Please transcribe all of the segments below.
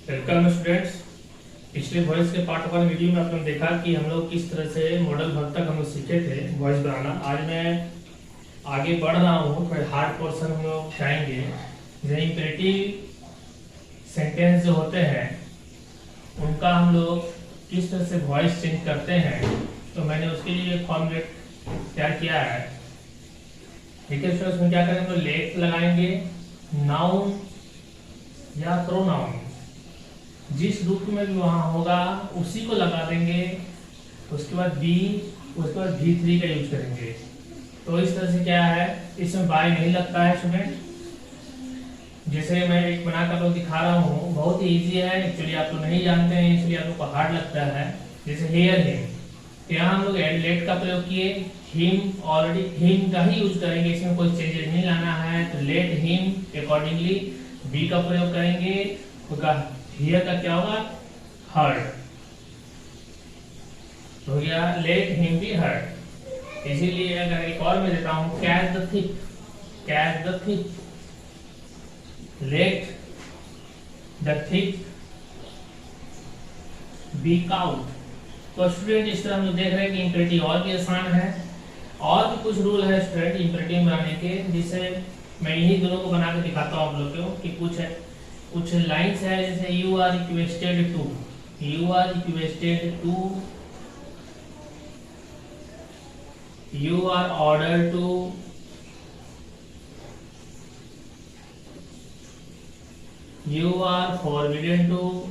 Welcome students. पिछले voice के part one video में आपने देखा कि हम लोग किस तरह से मॉडल वर्ब तक हम लोग सीखे थे वॉइस बनाना। आज मैं आगे बढ़ रहा हूँ, थोड़े हार्ड पोर्शन हम लोग जाएंगे। जैसे इंपेरेटिव सेंटेंस जो होते हैं उनका हम लोग किस तरह से वॉइस चेंज करते हैं, तो मैंने उसके लिए एक फॉर्मूलेट तैयार किया है। ठीक है स्टूडेंट्स, उसमें क्या करेंगे, तो लेट लगाएंगे नाउन या प्रोनाउन, जिस रूप में भी वहां होगा उसी को लगा देंगे। उसके बाद बी, उसके बाद V3 का यूज करेंगे। तो इस तरह से क्या है, इसमें बाय नहीं लगता है स्टूडेंट। जैसे मैं एक बना कर लोग दिखा रहा हूँ, बहुत ही इजी है। एक्चुअली आप लोग नहीं जानते हैं इसलिए आप लोग को हार्ड लगता है। जैसे हेयर हिम, तो यहाँ हम लोग लेट का प्रयोग किए। हिम ऑलरेडी हिम का ही यूज करेंगे, इसमें कोई चेंजेस नहीं लाना है। तो लेट हिम अकॉर्डिंगली बी का प्रयोग करेंगे। उसका हियर का क्या होगा, हर्ड। तो हो गया लेट हिम बी हर्ड। इसीलिए अगर एक और मैं देता हूं, catch the thief, catch the thief, let the thief be caught. तो स्टूडेंट इस तरह हम लोग देख रहे हैं कि इंपेरेटिव और भी आसान है। और भी कुछ रूल है स्टूडेंट इंपेरेटिव बनाने के, जिसे मैं इन्हीं दोनों को बना के दिखाता हूँ आप लोग को कि कुछ लाइंस है। जैसे you are requested to, you are requested to, you are order to, you are forbidden to,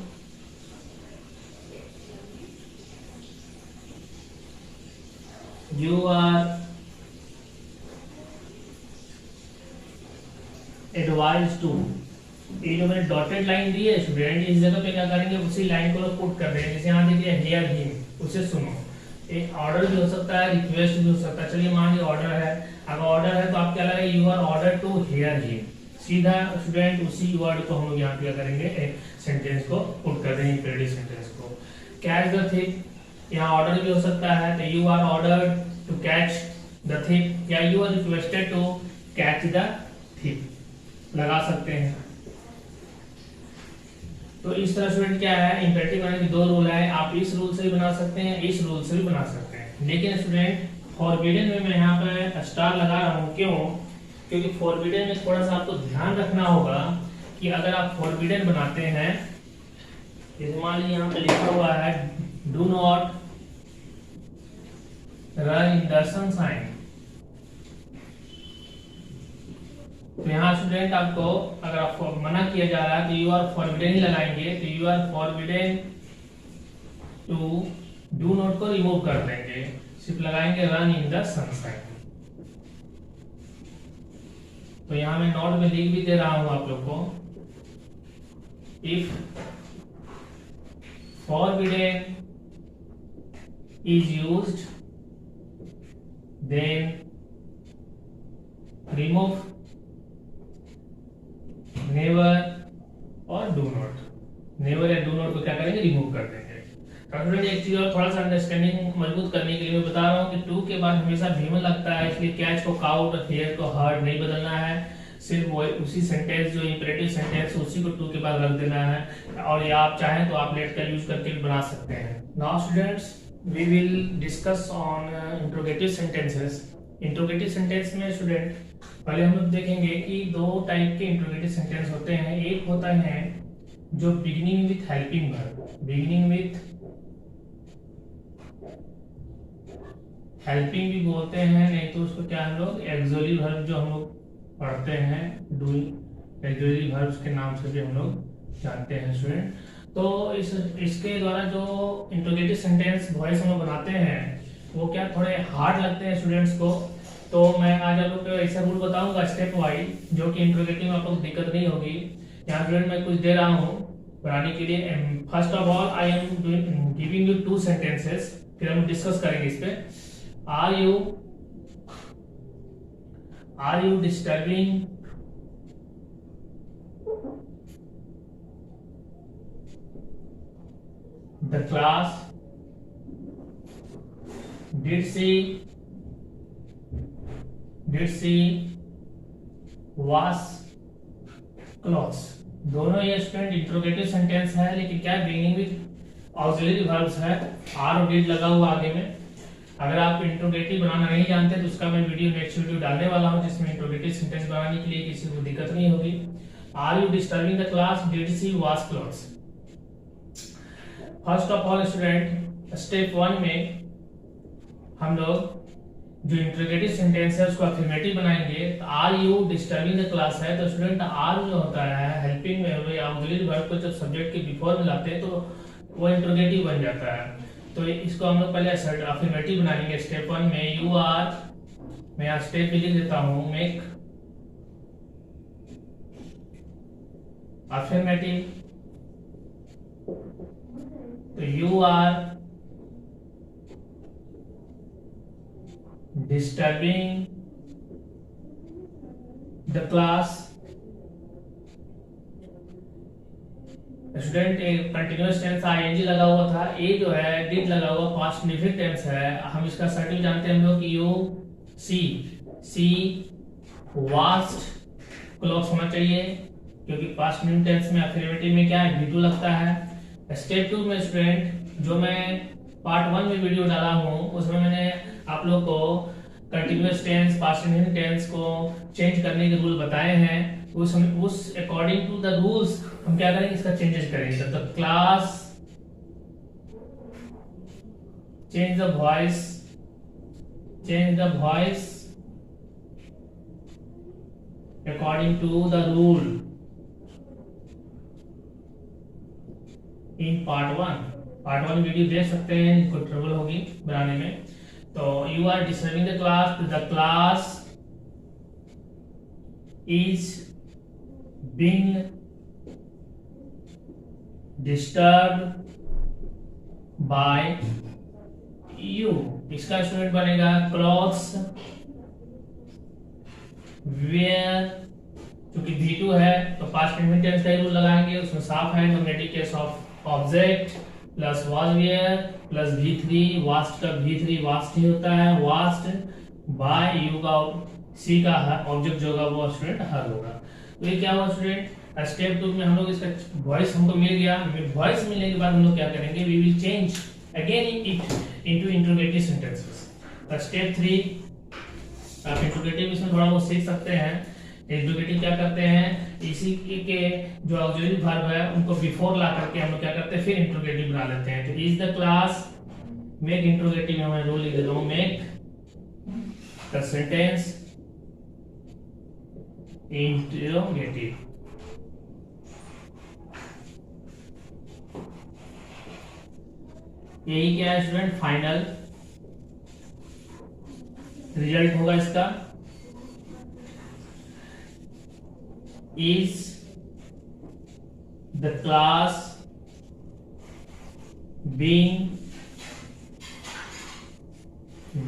you are advise to. ये जो मैंने डॉटेड लाइन दी है स्टूडेंट, इस जगह पे क्या करेंगे, उसी लाइन को पुट कर देंगे। जैसे यहाँ देखिए हेयर हिम, उसे सुनो। एक ऑर्डर भी हो सकता है, रिक्वेस्ट भी हो सकता है। चलिए मान लीजिए ऑर्डर है। अगर ऑर्डर है तो आप क्या लगाएंगे, you are order to hear him. सीधा स्टूडेंट उसी वर्ड को हम लोग यहाँ पे क्या करेंगे, एक सेंटेंस को पुट कर देंगे, इंपेरेटिव सेंटेंस को। कैच द थिप, यहाँ ऑर्डर भी हो सकता है। तो you are order to catch the thief, या you are requested to catch the thief लगा सकते हैं। तो इस तरह स्टूडेंट क्या है, इंपेरेटिव बनाने के दो रूल है। आप इस रूल से भी बना सकते हैं, इस रूल से भी बना सकते हैं। लेकिन स्टूडेंट फॉरबिडन में मैं यहाँ पे स्टार लगा रहा हूँ, क्यों? क्योंकि फॉरबिडन में थोड़ा सा आपको ध्यान रखना होगा कि अगर आप फॉरबिडन बनाते हैं, जैसे मान लीजिए यहाँ पे लिखा हुआ है do not run in the sunshine. तो यहाँ स्टूडेंट आपको अगर आपको मना किया जा रहा है तो यू आर फॉरबिडन ही लगाएंगे। तो you are forbidden to, do not को रिमूव कर देंगे, सिर्फ लगाएंगे रन इन द सनशाइन। तो यहाँ मैं नोट में लिख भी दे रहा हूं आप लोग को, if forbidden is used then remove never और डू नॉट। नेवर या डू नॉट को क्या करेंगे, रिमूव कर देंगे। स्टूडेंट एक चीज और थोड़ा सा अंडरस्टैंडिंग मजबूत करने के लिए मैं बता रहा हूँ कि टू के बाद हमेशा भीमन लगता है, इसलिए कैच को काउट और हेयर को हर्ड नहीं बदलना है। सिर्फ वो उसी सेंटेंस जो इंपेरेटिव सेंटेंस उसी को टू के बाद रख देना है। और या आप चाहें तो आप लेट का यूज करके बना सकते हैं। Now students we will discuss on interrogative sentences. Interrogative sentence में स्टूडेंट पहले हम लोग देखेंगे कि दो टाइप के इंट्रोगेटिव सेंटेंस होते हैं। एक होता है जो beginning with helping verb, beginning with helping भी बोलते हैं, नहीं तो उसको क्या हम लोग एक्सोली वर्ब जो हम लोग पढ़ते हैं, डूइंग एक्सोली वर्ब्स के नाम से भी हम लोग जानते हैं स्टूडेंट। तो इसके द्वारा जो इंट्रोगेटिव सेंटेंस वॉइस हम लोग बनाते हैं वो क्या थोड़े हार्ड लगते हैं स्टूडेंट्स को। तो मैं आज आप लोग को ऐसा रूल बताऊंगा स्टेप वाइज, जो कि इंट्रोगेटिव में आप लोग दिक्कत नहीं होगी। यहाँ स्टूडेंट मैं कुछ दे रहा हूँ बनाने के लिए। First of all I am giving you two sentences, फिर हम डिस्कस करेंगे इस पे। Are you disturbing the class, did she wash clothes, दोनों ये स्टूडेंट इंट्रोगेटिव सेंटेंस है, लेकिन क्या बिगिनिंग विद ऑक्सिलरी वर्ब्स है, आर और डिड लगा हुआ आगे में। अगर आप इंट्रोगेटिव बनाना नहीं जानते तो उसका मैं नेक्स्ट वीडियो डालने वाला हूं, जिसमें इंट्रोगेटिव सेंटेंस बनाने के लिए किसी को दिक्कत नहीं होगी। Are you disturbing the class, did she wash clothes. First of all student, step 1 में हम लोग जो इंट्रोगेटिव सेंटेंस है उसको अफर्मेटिव बनाएंगे। तो are you disturbing the class है, तो स्टूडेंट आर जो होता है हेल्पिंग में या ऑक्सिलरी वर्ब को जब सब्जेक्ट के बिफोर में लाते हैं तो वो इंट्रोगेटिव बन जाता है। तो इसको हम लोग पहले अफर्मेटिव बनाएंगे। स्टेप 1 में यू आर, मैं यहाँ स्टेप भी लिख देता हूँ, मेक अफर्मेटिव। तो you are disturbing the class। Student एक कंटिन्यूअस टेंस आईएनजी लगा हुआ था, ए जो है डिड लगा हुआ पास्ट इंडेफिनिट टेंस है। हम इसका सर्टिव जानते हैं हम लोग कि यू सी वास्ट क्लॉथ्स होना चाहिए, क्योंकि पास्ट इंडेफिनिट टेंस में अफर्मेटिव में क्या है, V2 लगता है। स्टेप 2 में स्टूडेंट जो मैं पार्ट 1 में वीडियो डाला हूं उसमें मैंने आप लोग को continuous tense past indefinite tense को चेंज करने के रूल बताए हैं। उस अकॉर्डिंग टू द रूल्स हम क्या करेंगे, इसका चेंजेस करेंगे। तो class change the voice according to the rule in part 1 video देख सकते हैं, इनको ट्रबल होगी बनाने में। तो you are disturbing the class is being disturbed by you. इसका स्टूडेंट बनेगा क्लॉथ्स वेयर, क्योंकि V2 है तो पास्ट इंडेफिनिट टेंस का रूल लगाएंगे, उसमें साफ है nominative case of object plus was were plus V3, वास्ट का V3 वास्ट ही होता है, वास्ट बाय यू का सी का ऑब्जेक्ट जो होगा वो स्टूडेंट हर होगा। तो ये क्या हुआ स्टूडेंट, स्टेप 2 में हम लोग इसका वॉइस हमको मिल गया। वॉइस मिलने के बाद हम लोग क्या करेंगे, we will change again it into interrogative sentences. Step 3 आप इंट्रोगेटिव इसमें थोड़ा बहुत सीख सकते हैं। इंट्रोगेटिव क्या करते हैं, इसी के जो ऑक्सिलरी वर्ब है उनको बिफोर ला करके हम लोग क्या करते हैं फिर इंट्रोगेटिव बना लेते हैं। तो is the class, make interrogative में मैं रूल लिख देता हूं, मेक द सेंटेंस इंट्रोगेटिव। यही क्या है स्टूडेंट, फाइनल रिजल्ट होगा इसका। Is the class being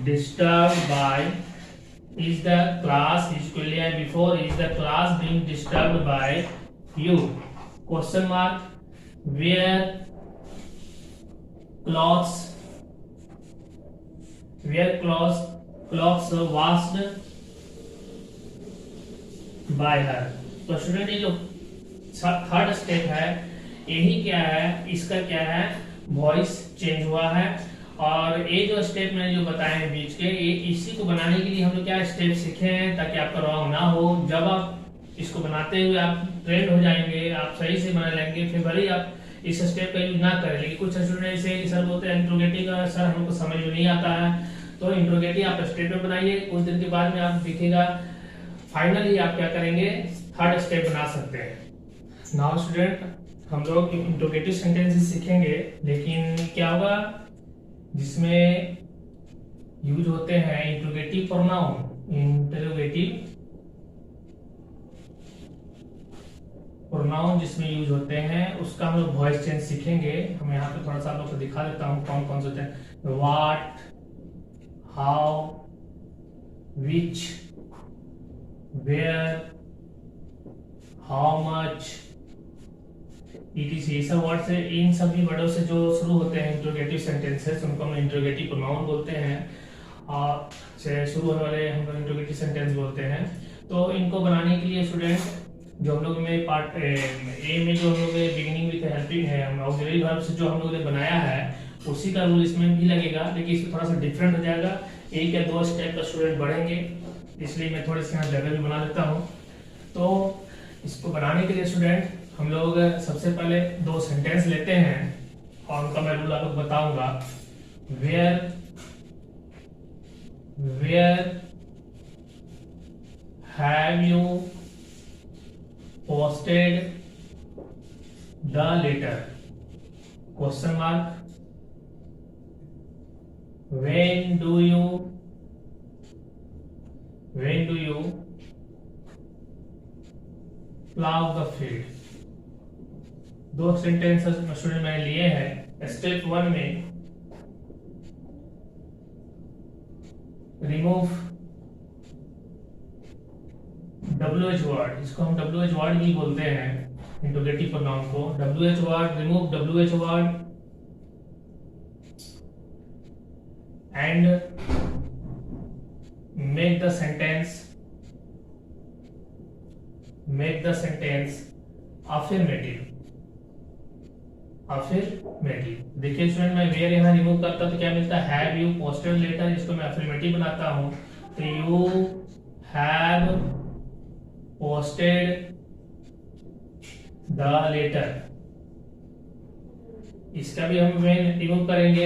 disturbed by, is the class इसको लिया है before, is the class being disturbed by you, question mark, where clothes washed by her। तो student ये जो थर्ड स्टेप है यही क्या है, इसका क्या है, वॉइस चेंज हुआ है। और ये जो स्टेप मैंने जो बताए हैं बीच के, ये इसी को बनाने के लिए हम लोग क्या स्टेप सीखे हैं ताकि आपका रॉन्ग ना हो। जब आप इसको बनाते हुए आप ट्रेंड हो जाएंगे, आप सही से बना लेंगे, फिर भले ही आप इस स्टेप का यूज ना करें। लेकिन कुछ स्टूडेंट ऐसे सर बोलते हैं इंट्रोगेटिव का सर हमको समझ में नहीं आता है, तो इंट्रोगेटिव आप स्टेप में बनाइए, कुछ दिन के बाद में आप दिखेगा फाइनली आप क्या करेंगे, थर्ड स्टेप बना सकते हैं। नाउ स्टूडेंट हम लोग इंट्रोगेटिव सेंटेंसेस सीखेंगे, लेकिन क्या होगा जिसमें यूज होते हैं इंट्रोगेटिव प्रोनाउन जिसमें यूज होते हैं उसका हम लोग वॉइस चेंज सीखेंगे। हम यहाँ पे थोड़ा सा आप लोग को दिखा देता हूँ कौन कौन से होते हैं। What, how, which, where, how much, ETC, सब वर्ड से, इन सभी वर्डों से जो शुरू होते हैं इंट्रोगेटिव सेंटेंसेस उनको हम इंट्रोगेटिव प्रोनाउन बोलते हैं, से शुरू होने वाले हम लोग इंट्रोगेटिव सेंटेंस बोलते हैं। तो इनको बनाने के लिए स्टूडेंट जो हम लोग में पार्ट ए में जो हम लोग बिगिनिंग विद हेल्पिंग है, हम ऑक्सिलरी वर्ब से जो हम लोग ने बनाया है उसी का रूल इसमें भी लगेगा, लेकिन इसमें थोड़ा सा डिफरेंट हो जाएगा। एक या दो स्टेप का स्टूडेंट बढ़ेंगे, इसलिए मैं थोड़ी सी यहाँ जगह भी बना देता हूँ। तो इसको बनाने के लिए स्टूडेंट हम लोग सबसे पहले दो सेंटेंस लेते हैं और उनका मैं रूल आपको बताऊंगा। Where have you posted the letter, question mark. when do you plow the field। दो सेंटेंसेस स्टूडेंट मैंने लिए हैं। स्टेप 1 में रिमूव WH वर्ड, इसको हम WH वर्ड भी बोलते हैं इंट्रोगेटिव प्रोनाउन को। WH word, remove WH word and make the sentence affirmative। देखिए स्टूडेंट, मैं वेयर यहाँ रिमूव करता तो क्या मिलता है, हैव यू पोस्टेड लेटर, इसको मैं अफर्मेटिव बनाता हूँ तो you have posted the letter. इसका भी हम मेन रिमूव करेंगे,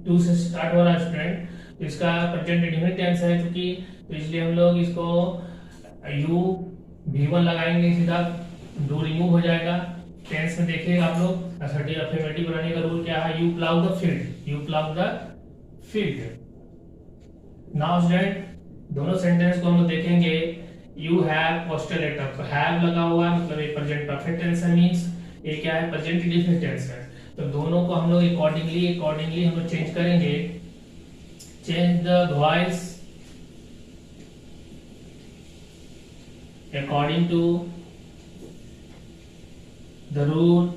डू से स्टार्ट हो रहा है स्टूडेंट, तो इसका प्रेजेंट इंडेफिनिट टेंस है चूंकि, तो इसलिए हम लोग इसको यू V1 लगाएंगे, सीधा डू रिमूव हो जाएगा। टेंस में देखिएगा आप लोग असर्टिव अफर्मेटिव बनाने का रूल क्या है, you plough the field. Now student दोनों सेंटेंस को हम लोग देखेंगे। यू हैव पोस्टेड लेटर, तो हैव लगा हुआ है मतलब ये प्रेजेंट परफेक्ट टेंस है, मींस ये क्या है, प्रेजेंट इंडेफिनिट टेंस है। तो दोनों को हम लोग अकॉर्डिंगली हम लोग चेंज करेंगे। Change the voice according to the rule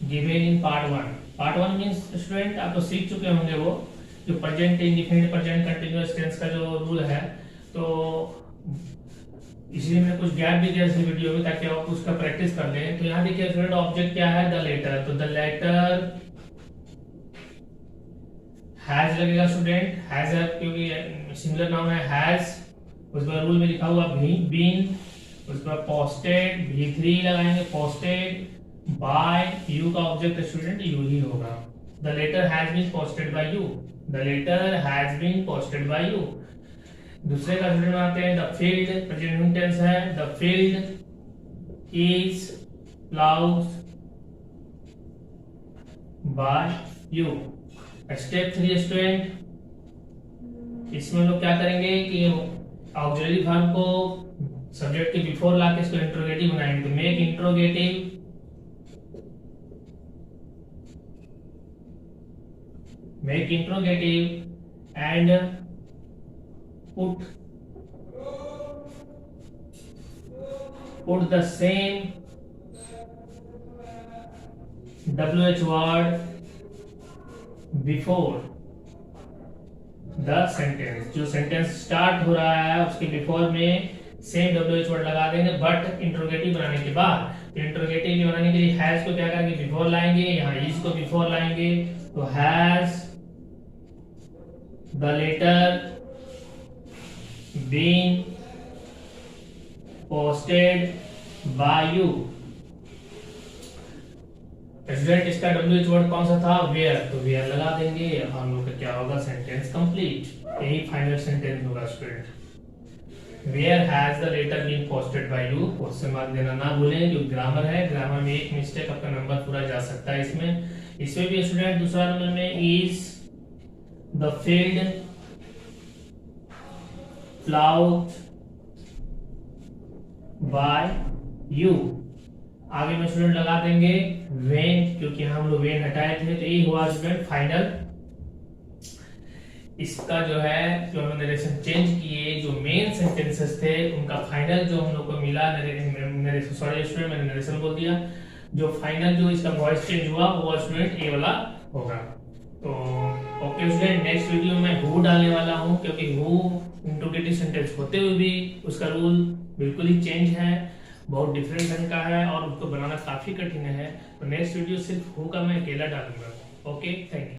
given in part 1। Part 1 means student आप तो सीख चुके होंगे वो जो present indefinite present continuous tense का जो रूल है। तो इसलिए मैं कुछ गैप भी दिया इस वीडियो में ताकि आप उसका प्रैक्टिस कर लें। तो यहाँ देखिए स्टूडेंट ऑब्जेक्ट क्या है, द लेटर, तो द लेटर हैज लगेगा स्टूडेंट, हैज है क्योंकि सिंगुलर नाउन है हैज। उसके बाद रूल में लिखा हुआ बीन, उसके बाद पोस्टेड V3 लगाएंगे, पोस्टेड बाय, यू का ऑब्जेक्ट स्टूडेंट यू ही होगा। The letter has been posted by you, the letter has been posted by you. दूसरे का स्टूडेंट आते हैं, द फील्ड प्रेजेंट टेंस है, the field is ploughed by you. Step 3 student, इसमें लोग क्या करेंगे कि ऑक्सिलरी वर्ब को सब्जेक्ट के बिफोर लाके इसको इंट्रोगेटिव बनाएंगे। तो make interrogative and put the same WH word before the sentence। जो सेंटेंस स्टार्ट हो रहा है उसके बिफोर में सेम WH वर्ड लगा देंगे, बट इंट्रोगेटिव बनाने के बाद। तो इंट्रोगेटिव बनाने के लिए हैज को क्या करेंगे, बिफोर लाएंगे, यहाँ इज को बिफोर लाएंगे। तो has the letter been posted by you. Student इसका WH वर्ड कौन सा था, वेयर, तो वेयर लगा देंगे, हम लोग का क्या होगा, सेंटेंस कंप्लीट। यही फाइनल सेंटेंस होगा student. Where has the letter been posted by you, question mark देना ना भूलें, जो ग्रामर है, ग्रामर में एक मिस्टेक आपका नंबर पूरा जा सकता है इसमें भी स्टूडेंट। दूसरा नंबर में is the field ploughed by you. आगे में स्टूडेंट लगा देंगे वेन, क्योंकि हम लोग वेन हटाए थे, तो ये हुआ स्टूडेंट फाइनल। इसका जो है जो हमने नरेशन चेंज किए, जो मेन सेंटेंसेस थे उनका फाइनल जो हम लोग को मिला, सॉरी स्टूडेंट मैंने नरेशन बोल दिया, जो फाइनल जो इसका वॉइस चेंज हुआ वो स्टूडेंट ए वाला होगा। तो ओके स्टूडेंट, नेक्स्ट वीडियो में हु डालने वाला हूँ, क्योंकि हु इंट्रोगेटिव सेंटेंस होते हुए भी उसका रूल बिल्कुल ही चेंज है, बहुत डिफरेंट ढंग का है और उसको बनाना काफी कठिन है। तो नेक्स्ट वीडियो सिर्फ हु का मैं अकेला डालूंगा। Okay, thank you.